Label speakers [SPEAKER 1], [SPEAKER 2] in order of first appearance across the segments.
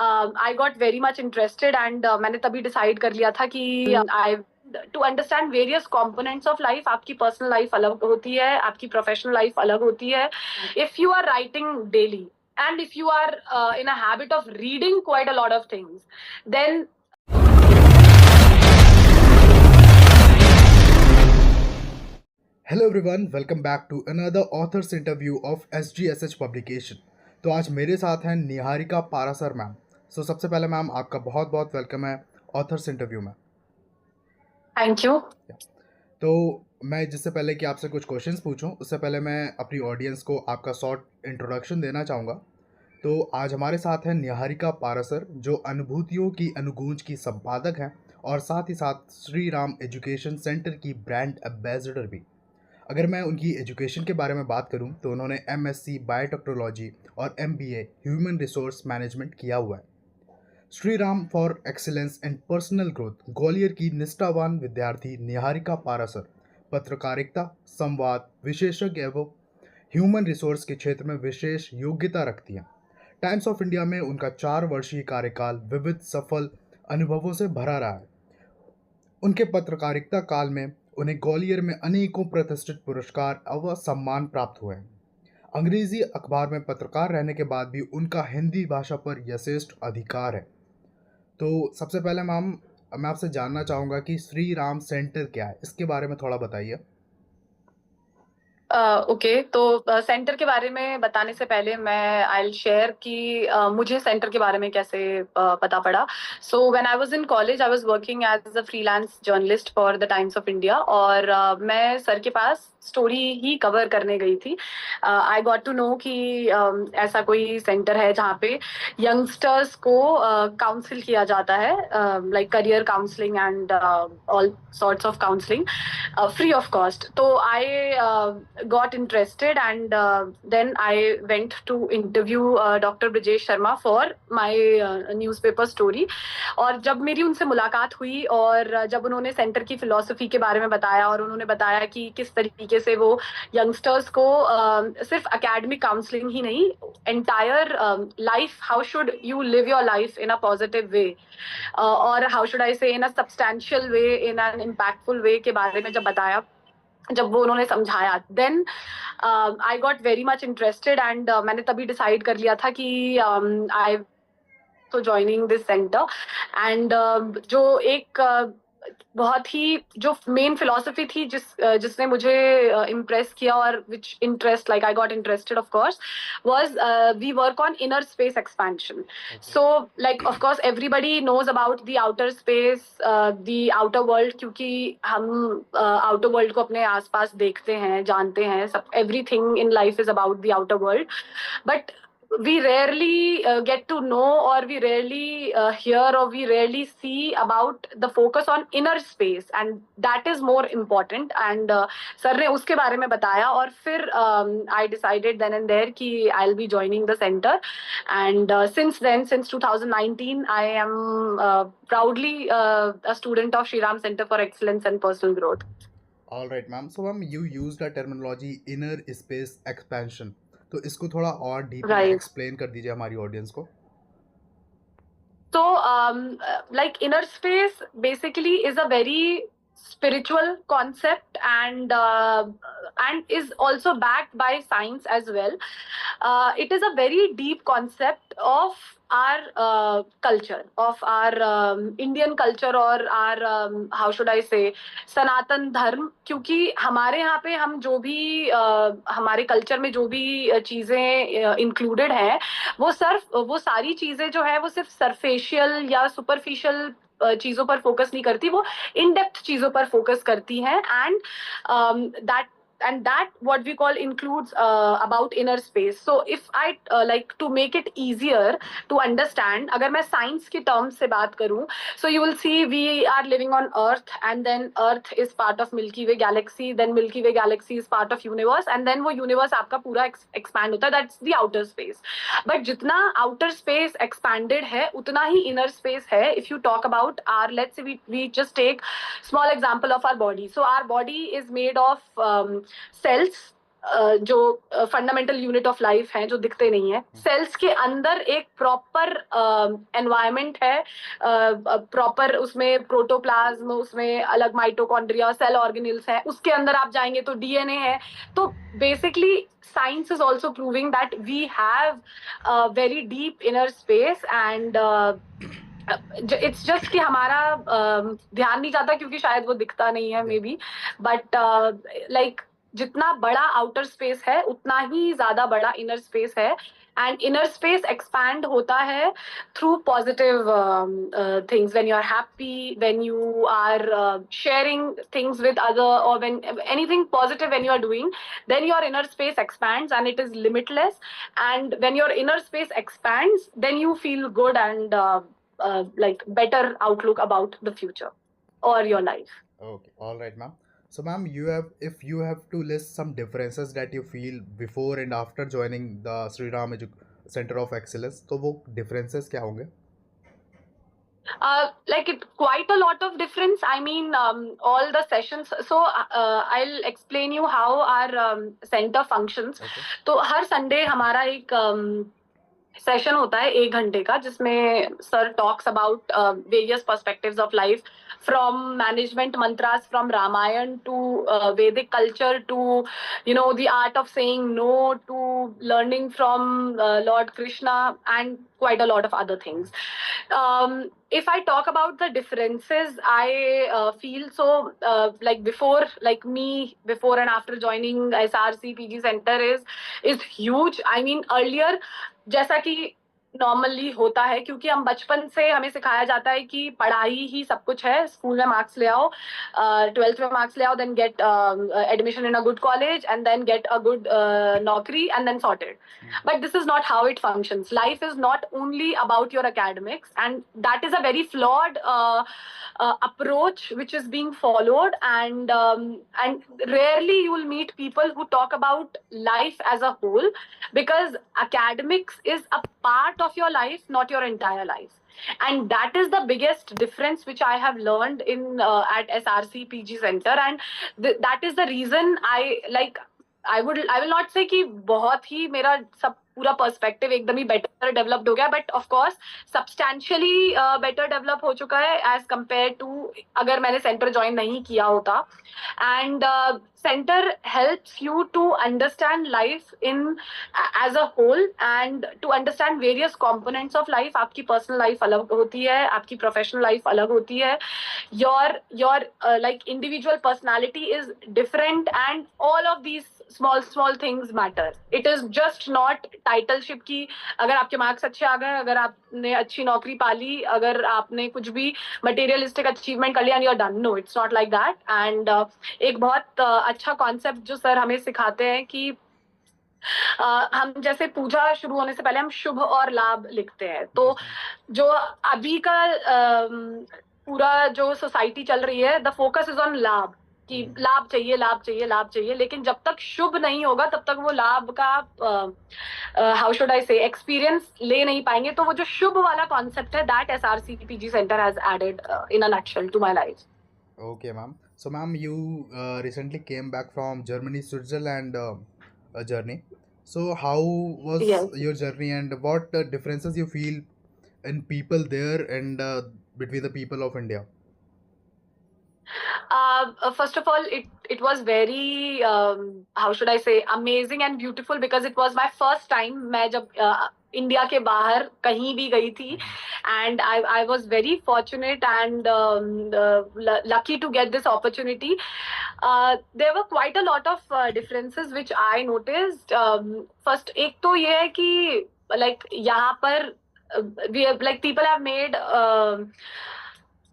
[SPEAKER 1] I got very much interested and मैंने तभी decide कर लिया था कि I to understand various components of life. आपकी पर्सनल लाइफ अलग होती है, आपकी प्रोफेशनल लाइफ अलग होती है। If you are writing daily and if you are in a habit of reading quite a lot of things, then
[SPEAKER 2] hello everyone, welcome back to another authors interview of SGSH publication. तो आज मेरे साथ हैं Niharika Parashar ma'am. सो सबसे पहले ma'am आपका बहुत बहुत वेलकम है ऑथर्स इंटरव्यू में।
[SPEAKER 1] Thank you.
[SPEAKER 2] तो मैं जिससे पहले कि आपसे कुछ क्वेश्चंस पूछूं, उससे पहले मैं अपनी ऑडियंस को आपका शॉर्ट इंट्रोडक्शन देना चाहूँगा। तो आज हमारे साथ हैं निहारिका पारासर, जो अनुभूतियों की अनुगूंज की संपादक हैं और साथ ही साथ श्री राम एजुकेशन सेंटर की ब्रांड एम्बेसडर भी। अगर मैं उनकी एजुकेशन के बारे में बात करूं तो उन्होंने MSc बायोटेक्नोलॉजी और MBA ह्यूमन रिसोर्स मैनेजमेंट किया हुआ है। Shri Ram for excellence and personal growth Gwalior की निष्ठावान विद्यार्थी निहारिका पारासर पत्रकारिता, संवाद विशेषज्ञ एवं ह्यूमन रिसोर्स के क्षेत्र में विशेष योग्यता रखती हैं। टाइम्स ऑफ इंडिया में उनका 4 वर्षीय कार्यकाल विविध सफल अनुभवों से भरा रहा है। उनके पत्रकारिता काल में उन्हें ग्वालियर में अनेकों प्रतिष्ठित पुरस्कार व सम्मान प्राप्त हुए हैं। अंग्रेजी अखबार में पत्रकार रहने के बाद भी उनका हिंदी भाषा पर यथेष्ट अधिकार है। तो सबसे पहले मैम, मैं आपसे जानना चाहूँगा कि श्री राम सेंटर क्या है, इसके बारे में थोड़ा बताइए।
[SPEAKER 1] ओके, तो सेंटर के बारे में बताने से पहले मैं आई विल शेयर कि मुझे सेंटर के बारे में कैसे पता पड़ा। So when I was in college I was working as a freelance journalist for the Times of India, और मैं सर के पास स्टोरी ही कवर करने गई थी। आई गॉट टू नो कि ऐसा कोई सेंटर है जहाँ पे यंगस्टर्स को काउंसिल किया जाता है, like career counselling and all sorts of counselling, free of cost. So I got interested, and then I went to interview Dr. Brijesh Sharma for my newspaper story. और जब मेरी उनसे मुलाकात हुई और जब उन्होंने सेंटर की फिलॉसफी के बारे में बताया और उन्होंने बताया कि किस तरीके से वो यंगस्टर्स को सिर्फ एकेडमिक काउंसलिंग ही नहीं, entire life, how should you live your life in a positive way, और how should I say in a substantial way, in an impactful way के बारे में जब बताया, जब वो उन्होंने समझाया, then I got very much interested and मैंने तभी डिसाइड कर लिया था कि आई तो ज्वाइनिंग दिस सेंटर। एंड जो एक बहुत ही जो मेन फिलोसफी थी जिसने मुझे इम्प्रेस किया और which interest, like I got interested of course, was we work on inner space expansion. So like of course everybody knows about the outer space, the outer world, क्योंकि हम outer world को अपने आसपास देखते हैं, जानते हैं, सब everything in life is about the outer world, but we rarely get to know, or we rarely hear, or we rarely see about the focus on inner space, and that is more important. And sir ने उसके बारे में बताया और फिर I decided then and there कि I'll be joining the center, and since then, since 2019, I am proudly a student of Shri Ram Center for Excellence and Personal Growth.
[SPEAKER 2] All right ma'am, so ma'am you use the terminology inner space expansion, तो इसको थोड़ा और deeply
[SPEAKER 1] Right.
[SPEAKER 2] Explain कर दीजिए हमारी audience को।
[SPEAKER 1] So, like inner space basically is a very spiritual concept, and is also backed by science as well. It is a very deep concept of our culture, of our Indian culture, or our how should I say, सनातन धर्म। क्योंकि हमारे यहाँ पे हम जो भी हमारे culture में जो भी चीजें इंक्लूडेड हैं, वो सारी चीजें जो है वो सिर्फ सरफेशियल या सुपरफिशियल चीजों पर फोकस नहीं करती, वो इन डेप्थ चीजों पर फोकस करती हैं। And that what we call includes about inner space. So if I like to make it easier to understand, अगर मैं साइंस के टर्म्स से बात करूं, so you will see we are living on earth, and then earth is part of Milky Way galaxy, then Milky Way galaxy is part of universe, and then वो universe आपका पूरा expand होता है, that's the outer space. But जितना outer space expanded है उतना ही inner space है। If you talk about our, let's say we just take small example of our body. So our body is made of cells, जो fundamental unit of life हैं जो दिखते नहीं है, sales के अंदर एक प्रॉपर एनवायरनमेंट है, प्रॉपर उसमें प्रोटोप्लाज्म, उसमें अलग माइटोकॉन्ड्रिया, सेल ऑर्गेनेल्स हैं, उसके अंदर आप जाएंगे तो डीएनए है. तो basically science is also proving that we have a very deep inner space, and it's just कि हमारा ध्यान नहीं जाता क्योंकि शायद वो दिखता नहीं है मे बी, बट लाइक जितना बड़ा आउटर स्पेस है उतना ही ज्यादा बड़ा इनर स्पेस है. एंड इनर स्पेस एक्सपैंड होता है through positive things. When you are happy, when you are sharing things with other, or when anything positive when you are doing, then your inner space expands and it is limitless. And when your inner space expands, then you feel good and like better outlook about the future or your life.
[SPEAKER 2] Okay, all right, ma'am. So, ma'am, if you have to list some differences that you feel before and after joining the Sri Ram Center of Excellence, तो वो differences क्या होंगे?
[SPEAKER 1] Like quite a lot of difference. I mean, all the sessions. So I'll explain you how our center functions.
[SPEAKER 2] Okay.
[SPEAKER 1] तो हर Sunday हमारा एक session होता है 1 घंटे का, जिसमें sir talks about various perspectives of life, from management mantras from Ramayana to Vedic culture to, you know, the art of saying no, to learning from Lord Krishna, and quite a lot of other things. If I talk about the differences, I feel so like before and after joining SRC PG Center is huge. I mean, earlier जैसा कि normally होता है, क्योंकि हम बचपन से हमें सिखाया जाता है कि पढ़ाई ही सब कुछ है, स्कूल में मार्क्स ले आओ, 12th में मार्क्स ले आओ, then get admission in a good college and then get a good नौकरी and then sorted. But this is not how it functions. Life is not only about your academics, and that is a very flawed approach which is being followed. And rarely you will meet people who talk about life as a whole, because academics is a part of your life, not your entire life. And that is the biggest difference which I have learned in at SRC PG Center, and that is the reason I will not say कि बहुत ही मेरा सब पूरा perspective एकदम ही better developed हो गया, but of course substantially better develop हो चुका है एज कंपेयर टू अगर मैंने सेंटर ज्वाइन नहीं किया होता. And centre helps you to understand life in as a whole and to understand various components of life. आपकी पर्सनल लाइफ अलग होती है, आपकी प्रोफेशनल लाइफ अलग होती है, your like individual personality is different, and all of these small things matter. It is just not titleship की अगर आपके मार्क्स अच्छे आ गए, अगर आपने अच्छी नौकरी पाली, अगर आपने कुछ भी मटेरियलिस्टिक अचीवमेंट कर लिया and you're done. No, it's not like that. And एक बहुत अच्छा कॉन्सेप्ट जो सर हमें सिखाते हैं कि हम जैसे पूजा शुरू होने से पहले हम शुभ और लाभ लिखते हैं. तो जो अभी का पूरा जो सोसाइटी चल रही है, द फोकस इज ऑन लाभ, कि लाभ चाहिए, लाभ चाहिए, लाभ चाहिए, लेकिन जब तक शुभ नहीं होगा तब तक वो लाभ का हाउ शुड आई से एक्सपीरियंस ले नहीं पाएंगे. तो वो जो शुभ वाला कॉन्सेप्ट है, that SRC PG Center has added in a nutshell to my life.
[SPEAKER 2] Okay, ma'am. So, ma'am, you recently came back from Germany, Switzerland journey. So, how was your journey, and what differences you feel in people there and between the people of India?
[SPEAKER 1] First of all, it was very how should I say amazing and beautiful, because it was my first time मैं जब India के बाहर कहीं भी गई थी, and I was very fortunate and lucky to get this opportunity. There were quite a lot of differences which I noticed. First, एक तो ये है कि like यहाँ पर we have, like people have made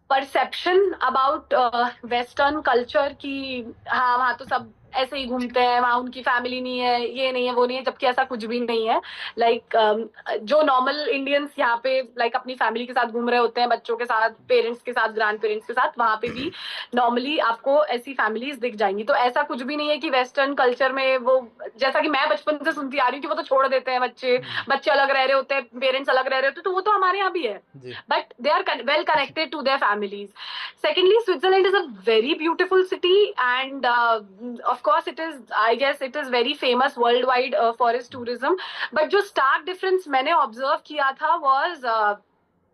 [SPEAKER 1] perception about western culture की हाँ वहाँ तो सब ऐसे ही घूमते हैं, वहाँ उनकी फैमिली नहीं है, ये नहीं है, वो नहीं है, जबकि ऐसा कुछ भी नहीं है. लाइक जो नॉर्मल इंडियंस यहाँ पे लाइक अपनी फैमिली के साथ घूम रहे होते हैं, बच्चों के साथ, पेरेंट्स के साथ, ग्रैंड पेरेंट्स के साथ, वहाँ पे भी नॉर्मली आपको ऐसी फैमिलीज दिख जाएंगी. तो ऐसा कुछ भी नहीं है कि वेस्टर्न कल्चर में वो, जैसा कि मैं बचपन से सुनती आ रही हूँ कि वो तो छोड़ देते हैं बच्चे अलग रह रहे होते हैं, पेरेंट्स अलग रह रहे होते हैं, तो वो तो हमारे यहाँ भी है, but they are well connected to their families. Secondly, Switzerland is a very beautiful city, and of course it is, I guess it is very famous worldwide for its tourism. But जो stark difference मैंने observe किया था was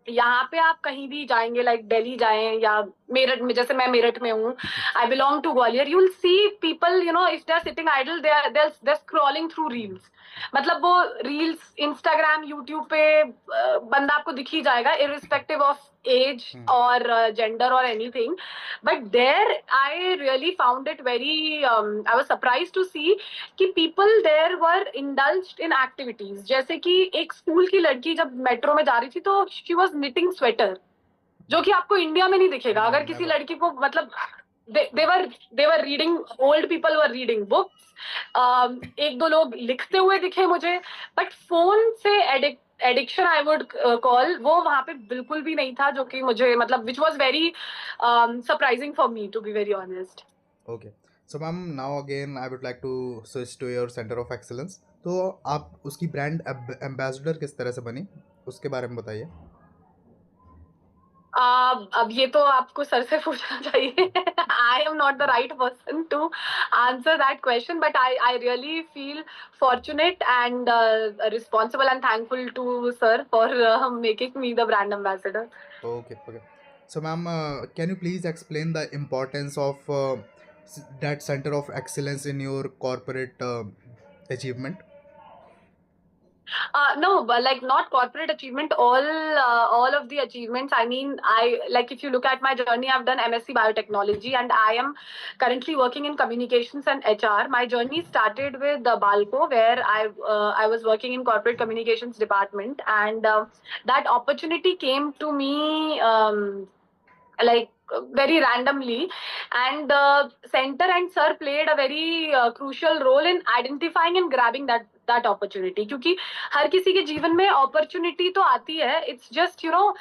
[SPEAKER 1] यहाँ पे आप कहीं भी जाएंगे, लाइक दिल्ली जाएं या मेरठ में, जैसे मैं मेरठ में हूँ, I belong to Gwalior, you will see people, you know, if they are sitting idle, they are scrolling through reels. मतलब वो रील्स इंस्टाग्राम यूट्यूब पे बंदा आपको दिख ही जाएगा, इररिस्पेक्टिव ऑफ एज और जेंडर और anything. But there I really found it very, I was surprised to see कि people there were indulged in activities. जैसे कि एक स्कूल की लड़की जब मेट्रो में जा रही थी तो शी वाज निटिंग स्वेटर, जो कि आपको इंडिया में नहीं दिखेगा. अगर किसी लड़की को, मतलब they were reading, old people were reading books. एक दो लोग लिखते हुए दिखे मुझे, बट फोन से एडिक्शन आई वुड कॉल, वो वहां पे बिल्कुल भी नहीं था, जो कि मुझे, मतलब which was very surprising for me, to be very honest.
[SPEAKER 2] Okay, so ma'am now again I would like to switch to your centre of excellence. तो आप उसकी ब्रांड एम्बेसडर किस तरह से बनी, उसके बारे में बताइए.
[SPEAKER 1] अब ये तो आपको सर से पूछना चाहिए. I am not the right person to answer that question, but I really feel fortunate and responsible and thankful to sir for making me the brand ambassador.
[SPEAKER 2] Okay, okay. So ma'am, can you please explain the importance of that center of excellence in your corporate achievement?
[SPEAKER 1] No, but like not corporate achievement, all of the achievements. I mean, like if you look at my journey, I've done MSc Biotechnology and I am currently working in communications and HR. My journey started with Balco, where I was working in corporate communications department, and that opportunity came to me like very randomly, and center and sir played a very crucial role in identifying and grabbing that opportunity. क्योंकि हर किसी के जीवन में opportunity तो आती है, it's just, you know,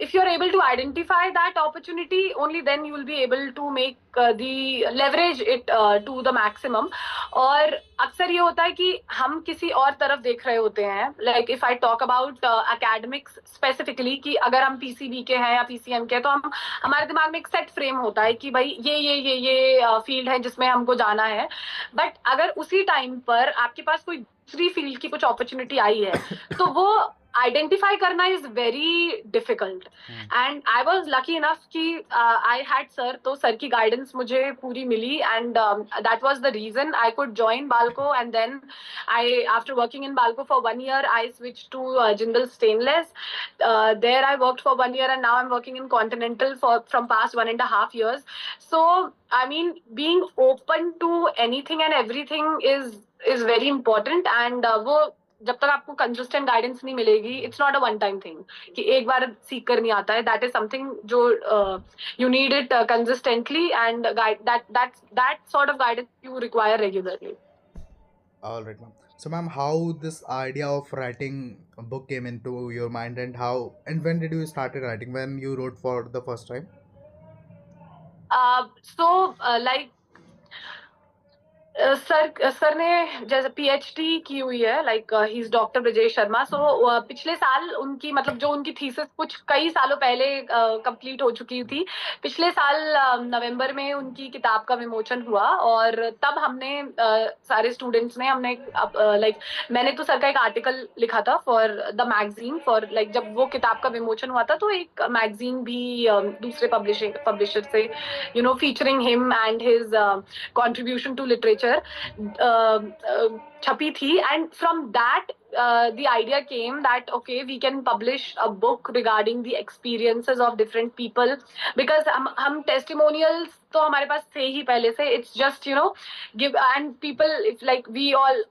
[SPEAKER 1] if you're able to identify that opportunity, only then you will be able to make the leverage it to the maximum. और अक्सर ये होता है कि हम किसी और तरफ देख रहे होते हैं, like if I talk about academics specifically, कि अगर हम PCB के हैं या PCM के हैं, तो हम, हमारे दिमाग में एक सेट फ्रेम होता है कि भाई ये फील्ड है जिसमें हमको जाना है. बट अगर उसी टाइम पर आपके पास कोई दूसरी फील्ड की कुछ अपॉर्चुनिटी आई है, तो वो आइडेंटिफाई करना is very difficult. And I was lucky enough कि आई हैड सर, तो सर की गाइडेंस मुझे पूरी मिली, and that was the reason I could join Balco. And then I, after working in Balco for 1 year, I switched to Jindal Stainless. There I worked for 1 year, and now I'm working in Continental from past 1.5 years. So I mean, being open to anything and everything is very important. And वो जब तक आपको consistent guidance नहीं मिलेगी, it's not a one time thing कि एक बार सीख कर नहीं आता है. दैट इज समथिंग जो you need it consistently, and that sort of guidance you require regularly.
[SPEAKER 2] All right, ma'am. So, ma'am, how this idea of writing a book came into your mind, and how and when did you started writing? When you wrote for the first time?
[SPEAKER 1] Like sir ने जैसे PhD की हुई है, like he is doctor Brajesh Sharma. So पिछले साल उनकी, मतलब जो उनकी थीसिस कुछ कई सालों पहले कंप्लीट हो चुकी थी. पिछले साल नवंबर में उनकी किताब का विमोचन हुआ, और तब हमने सारे स्टूडेंट्स ने, हमने लाइक मैंने तो सर का एक आर्टिकल लिखा था for the magazine, for like जब वो किताब का विमोचन हुआ था, तो एक मैगजीन भी दूसरे पब्लिशर से, you know, featuring him and his contribution to literature छपी थी. And from that the idea came that okay, we can publish a book regarding the experiences of different people, because हम testimonials तो हमारे पास थे ही पहले से. It's just, you know, give, and people, if like we all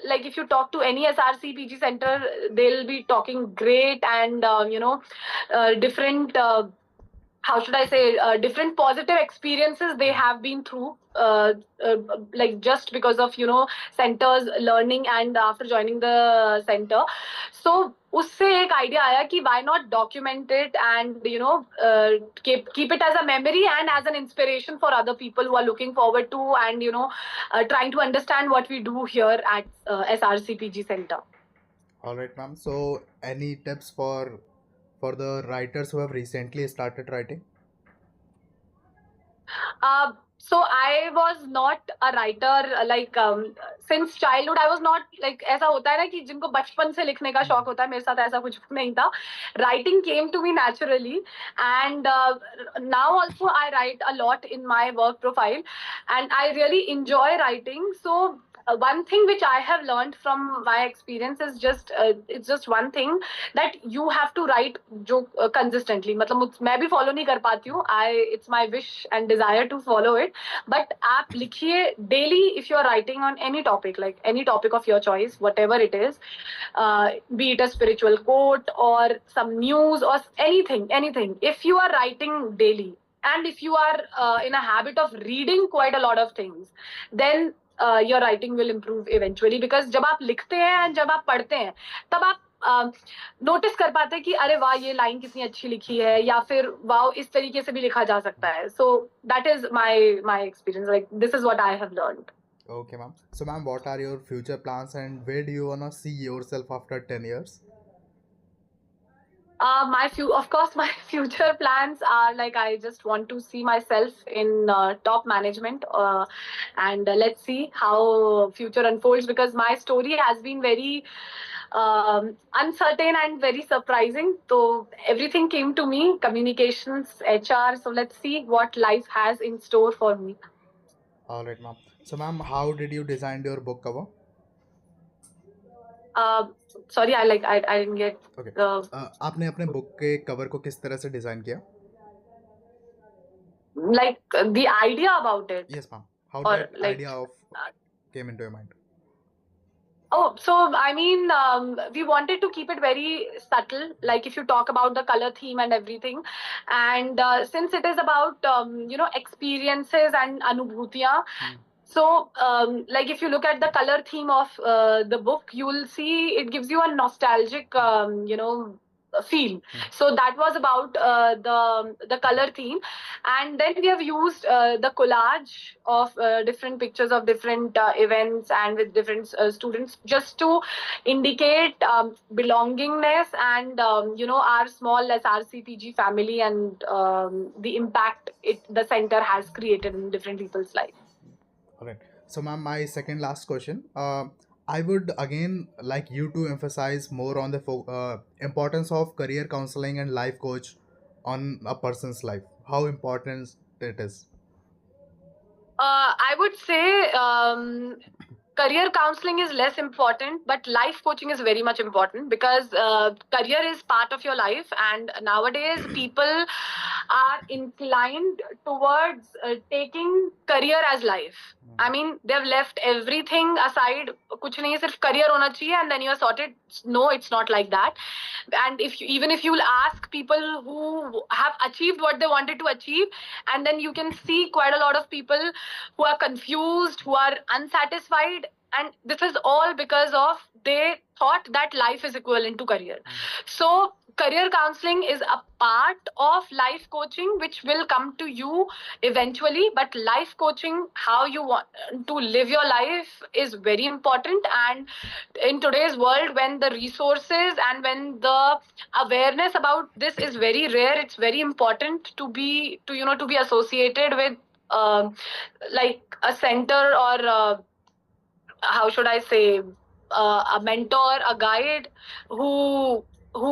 [SPEAKER 1] like if you talk to any SRC PG center, they'll be talking great, and you know, different how should I say, different positive experiences they have been through, like just because of, you know, centers learning and after joining the center. So उससे एक idea आया कि why not document it and, you know, keep it as a memory and as an inspiration for other people who are looking forward to and, you know, trying to understand what we do here at SRCPG Center.
[SPEAKER 2] All right, ma'am. So, any tips for the writers who have recently started writing?
[SPEAKER 1] So I was not a writer since childhood. I was not like, ऐसा होता है ना कि जिनको बचपन से लिखने का शौक होता है, मेरे साथ ऐसा कुछ नहीं था. Writing came to me naturally, and now also I write a lot in my work profile, and I really enjoy writing. So one thing which I have learned from my experience is it's just one thing, that you have to write जो consistently. मतलब मैं भी follow नहीं कर पाती हूँ. It's my wish and desire to follow it. But आप लिखिए daily if you are writing on any topic, like any topic of your choice, whatever it is, be it a spiritual quote or some news or anything. If you are writing daily, and if you are in a habit of reading quite a lot of things, then your writing will improve eventually. Because जब आप लिखते हैं और जब आप पढ़ते हैं, तब आप नोटिस कर पाते हैं कि अरे वाह, ये लाइन कितनी अच्छी लिखी है, या फिर वाह, इस तरीके से भी लिखा जा सकता है. So that is my experience. Like, this is what I have learned.
[SPEAKER 2] Okay, ma'am. So, ma'am, what are your future plans and where do you wanna see yourself after 10 years?
[SPEAKER 1] Of course, my future plans are like, I just want to see myself in top management, and let's see how future unfolds, because my story has been very uncertain and very surprising. So everything came to me, communications, HR. So let's see what life has in store for me.
[SPEAKER 2] All right, ma'am. So, ma'am, how did you design your book cover?
[SPEAKER 1] Sorry, I didn't get
[SPEAKER 2] Okay.
[SPEAKER 1] the
[SPEAKER 2] आपने अपने book के cover को किस तरह से design किया?
[SPEAKER 1] the idea about it.
[SPEAKER 2] Yes, ma'am. How
[SPEAKER 1] Or
[SPEAKER 2] that
[SPEAKER 1] like,
[SPEAKER 2] idea of came into your mind?
[SPEAKER 1] oh, so I mean, we wanted to keep it very subtle. Like, if you talk about the color theme and everything, and since it is about experiences and anubhutiya. So, like, if you look at the color theme of the book, you will see it gives you a nostalgic, feel. So that was about the color theme, and then we have used the collage of different pictures of different events and with different students, just to indicate belongingness and our small SRCPG family, and the impact the center has created in different people's life.
[SPEAKER 2] All right. So, ma'am, my second last question. I would again like you to emphasize more on the importance of career counseling and life coach on a person's life. How important it is.
[SPEAKER 1] I would say career counseling is less important, but life coaching is very much important, because career is part of your life, and nowadays people are inclined towards taking career as life. I mean, they've left everything aside. कुछ नहीं, सिर्फ career होना चाहिए, and then you are sorted. No, it's not like that. And even if you will ask people who have achieved what they wanted to achieve, and then you can see quite a lot of people who are confused, who are unsatisfied, and this is all because of they thought that life is equivalent to career. So career counseling is a part of life coaching, which will come to you eventually, but life coaching, how you want to live your life, is very important. And in today's world, when the resources and when the awareness about this is very rare, it's very important to be associated with like a center, or how should I say, a mentor, a guide who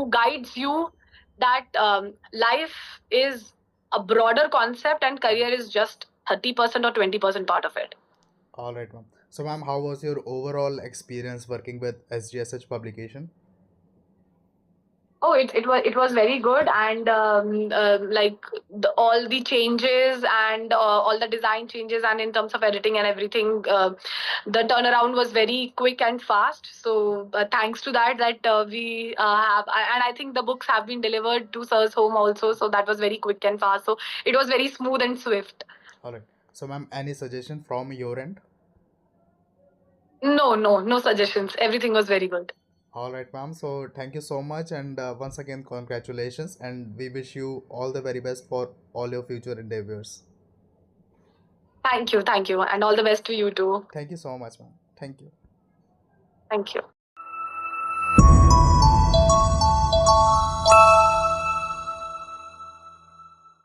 [SPEAKER 1] guides you that life is a broader concept and career is just 30% or 20% part of it.
[SPEAKER 2] All right, ma'am. So, ma'am, how was your overall experience working with SGSH publication?
[SPEAKER 1] Oh, it was very good, and like all the changes and all the design changes, and in terms of editing and everything, the turnaround was very quick and fast. So thanks to that we have, and I think the books have been delivered to Sir's home also. So that was very quick and fast. So it was very smooth and swift.
[SPEAKER 2] All right. So, ma'am, any suggestion from your end?
[SPEAKER 1] No suggestions. Everything was very good.
[SPEAKER 2] All right, ma'am. So, thank you so much, and once again, congratulations, and we wish you all the very best for all your future endeavors.
[SPEAKER 1] Thank you, and all the best to you too.
[SPEAKER 2] Thank you so much, ma'am. Thank you.
[SPEAKER 1] Thank you.